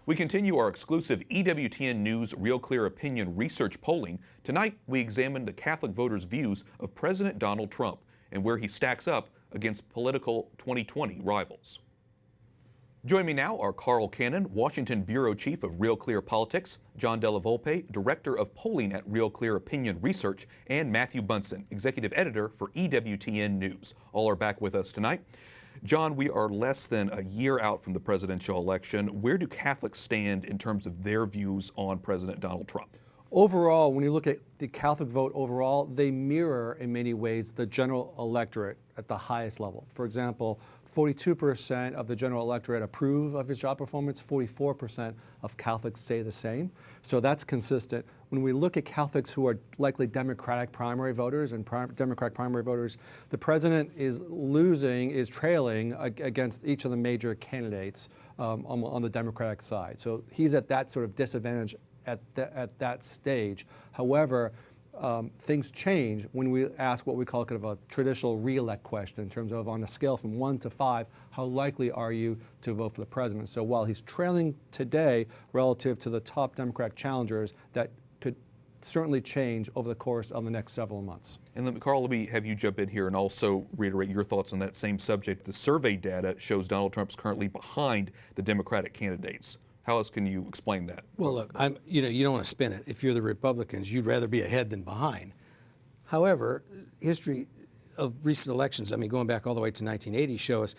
We continue our exclusive EWTN News RealClear Opinion Research polling. Tonight, we examined the Catholic voters' views of President Donald Trump and where he stacks up against political 2020 rivals. Join me now are Carl Cannon, Washington Bureau Chief of RealClear Politics, John Della Volpe, Director of Polling at RealClear Opinion Research, and Matthew Bunson, Executive Editor for EWTN News. All are back with us tonight. John, we are less than a year out from the presidential election. Where do Catholics stand in terms of their views on President Donald Trump? Overall, when you look at the Catholic vote overall, they mirror in many ways the general electorate at the highest level. For example, 42% of the general electorate approve of his job performance, 44% of Catholics say the same. So that's consistent. When we look at Catholics who are likely Democratic primary voters and Democratic primary voters, the president is trailing against each of the major candidates on the Democratic side. So he's at that sort of disadvantage at that stage. However, things change when we ask what we call kind of a traditional re-elect question in terms of on a scale from 1 to 5, how likely are you to vote for the president? So while he's trailing today relative to the top Democratic challengers, that could certainly change over the course of the next several months. And Carl, let me have you jump in here and also reiterate your thoughts on that same subject. The survey data shows Donald Trump's currently behind the Democratic candidates. How else can you explain that? Well, look, you don't want to spin it. If you're the Republicans, you'd rather be ahead than behind. However, history of recent elections, going back all the way to 1980, show us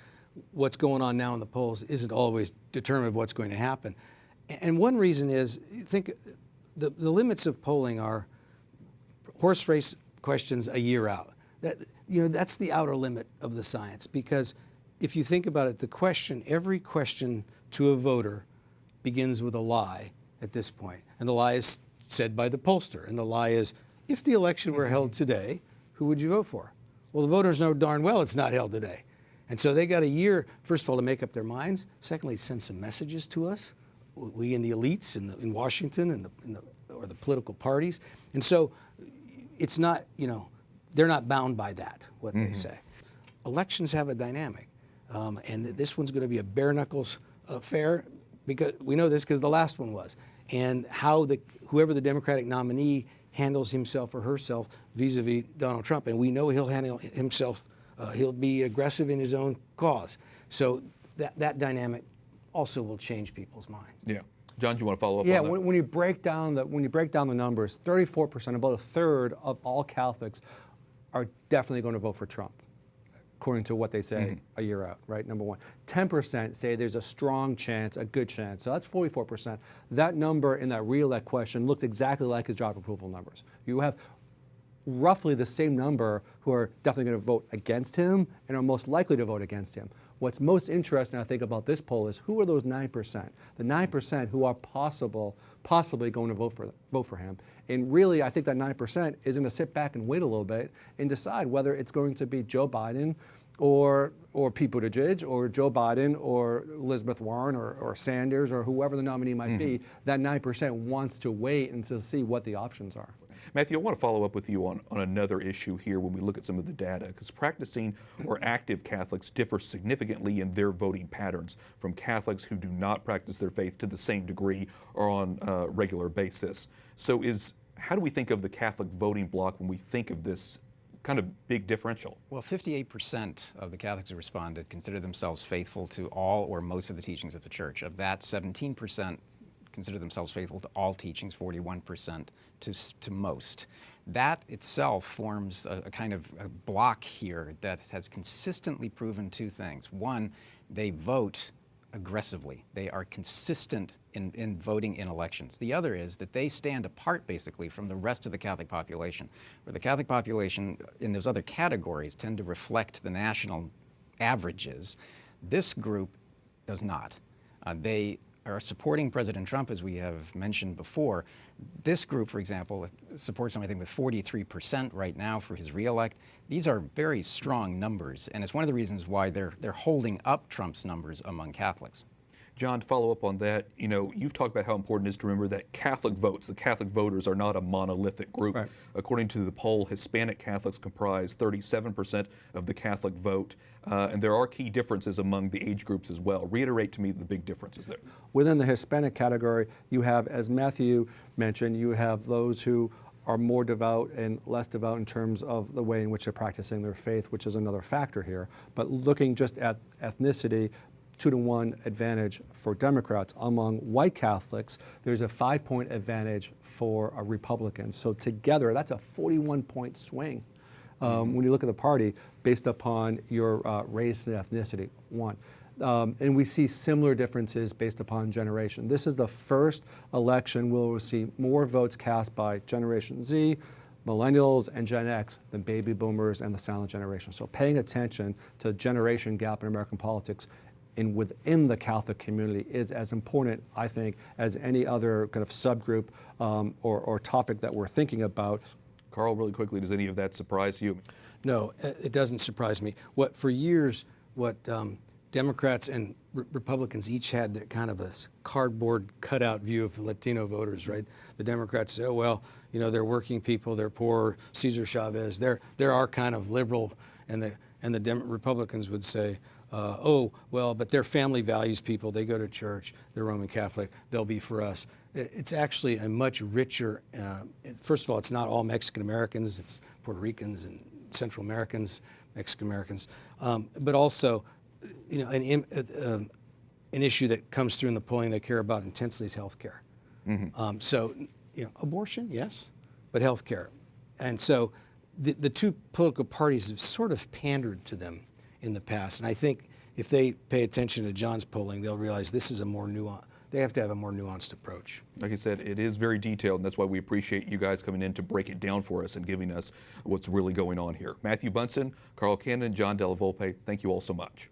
what's going on now in the polls isn't always determined what's going to happen. And one reason is, think the limits of polling are horse race questions a year out. That's the outer limit of the science, because if you think about it, every question to a voter begins with a lie at this point. And the lie is said by the pollster. And the lie is, if the election were held today, who would you vote for? Well, the voters know darn well it's not held today. And so they got a year, first of all, to make up their minds. Secondly, send some messages to us, we in the elites in Washington or the political parties. And so it's not, they're not bound by that, what they say. Elections have a dynamic. And this one's going to be a bare knuckles affair. Because we know this because the last one was, and how whoever the Democratic nominee handles himself or herself vis-a-vis Donald Trump, and we know he'll handle himself. He'll be aggressive in his own cause. So that dynamic also will change people's minds. Yeah, John, do you want to follow up? Yeah, on that? when you break down the numbers, 34%, about a third of all Catholics, are definitely going to vote for Trump, according to what they say a year out, right? Number one. 10% say there's a strong chance, a good chance. So that's 44%. That number in that re-elect question looks exactly like his job approval numbers. You have roughly the same number who are definitely going to vote against him and are most likely to vote against him. What's most interesting, I think, about this poll is who are those 9%? The 9% who are possibly going to vote for him. And really, I think that 9% is going to sit back and wait a little bit and decide whether it's going to be Joe Biden or Pete Buttigieg or Joe Biden or Elizabeth Warren or Sanders or whoever the nominee might be. That 9% wants to wait and to see what the options are. Matthew, I want to follow up with you on another issue here when we look at some of the data, because practicing or active Catholics differ significantly in their voting patterns from Catholics who do not practice their faith to the same degree or on a regular basis. So how do we think of the Catholic voting bloc when we think of this kind of big differential? Well, 58% of the Catholics who responded consider themselves faithful to all or most of the teachings of the Church. Of that, 17% consider themselves faithful to all teachings, 41% to most. That itself forms a kind of a block here that has consistently proven two things. One, they vote aggressively. They are consistent in voting in elections. The other is that they stand apart basically from the rest of the Catholic population, where the Catholic population in those other categories tend to reflect the national averages. This group does not. They are supporting President Trump, as we have mentioned before. This group, for example, supports him, I think, with 43% right now for his reelect. These are very strong numbers, and it's one of the reasons why they're holding up Trump's numbers among Catholics. John, to follow up on that, you've talked about how important it is to remember that Catholic votes, the Catholic voters, are not a monolithic group. Right. According to the poll, Hispanic Catholics comprise 37% of the Catholic vote, and there are key differences among the age groups as well. Reiterate to me the big differences there. Within the Hispanic category, you have, as Matthew mentioned, you have those who are more devout and less devout in terms of the way in which they're practicing their faith, which is another factor here. But looking just at ethnicity, 2-to-1 advantage for Democrats. Among white Catholics, there's a 5-point advantage for Republicans. So together, that's a 41-point swing when you look at the party based upon your race and ethnicity, one. And we see similar differences based upon generation. This is the first election where we'll see more votes cast by Generation Z, Millennials, and Gen X than baby boomers and the silent generation. So paying attention to generation gap in American politics within the Catholic community is as important, I think, as any other kind of subgroup or topic that we're thinking about. Carl, really quickly, does any of that surprise you? No, it doesn't surprise me. For years, Democrats and Republicans each had that kind of a cardboard cutout view of Latino voters, right? The Democrats say, oh, well, they're working people, they're poor, Cesar Chavez, they're our kind of liberal, and the Republicans would say, oh, well, but they're family values people, they go to church, they're Roman Catholic, they'll be for us. It's actually a much richer, first of all, it's not all Mexican Americans, it's Puerto Ricans and Central Americans, Mexican Americans, but also, an issue that comes through in the polling they care about intensely is health care. Mm-hmm. So, abortion, yes, but health care. And so the two political parties have sort of pandered to them in the past. And I think if they pay attention to John's polling, they'll realize this is a more nuanced, they have to have a more nuanced approach. Like I said, it is very detailed, and that's why we appreciate you guys coming in to break it down for us and giving us what's really going on here. Matthew Bunson, Carl Cannon, John Della Volpe, thank you all so much.